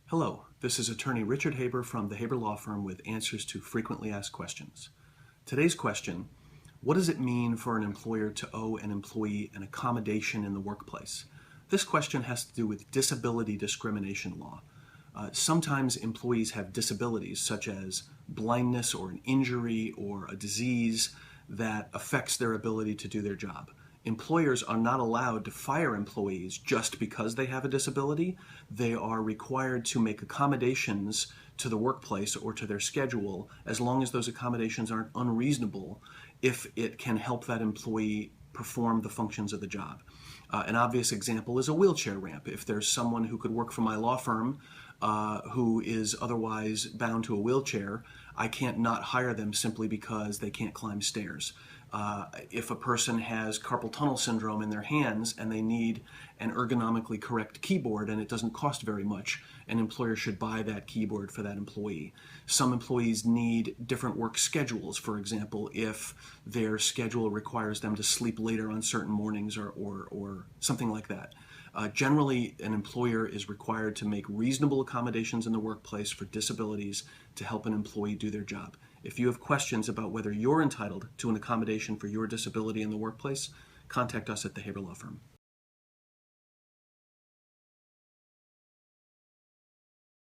Hello, this is Attorney Richard Hayber from the Hayber Law Firm with answers to frequently asked questions. Today's question: what does it mean for an employer to owe an employee an accommodation in the workplace? This question has to do with disability discrimination law. Sometimes employees have disabilities such as blindness or an injury or a disease that affects their ability to do their job. Employers are not allowed to fire employees just because they have a disability. They are required to make accommodations to the workplace or to their schedule as long as those accommodations aren't unreasonable if it can help that employee perform the functions of the job. An obvious example is a wheelchair ramp. If there's someone who could work for my law firm who is otherwise bound to a wheelchair, I can't not hire them simply because they can't climb stairs. If a person has carpal tunnel syndrome in their hands and they need an ergonomically correct keyboard and it doesn't cost very much, an employer should buy that keyboard for that employee. Some employees need different work schedules. For example, if their schedule requires them to sleep later on certain mornings or something like that. Generally, an employer is required to make reasonable accommodations in the workplace for disabilities to help an employee do their job. If you have questions about whether you're entitled to an accommodation for your disability in the workplace, contact us at the Hayber Law Firm.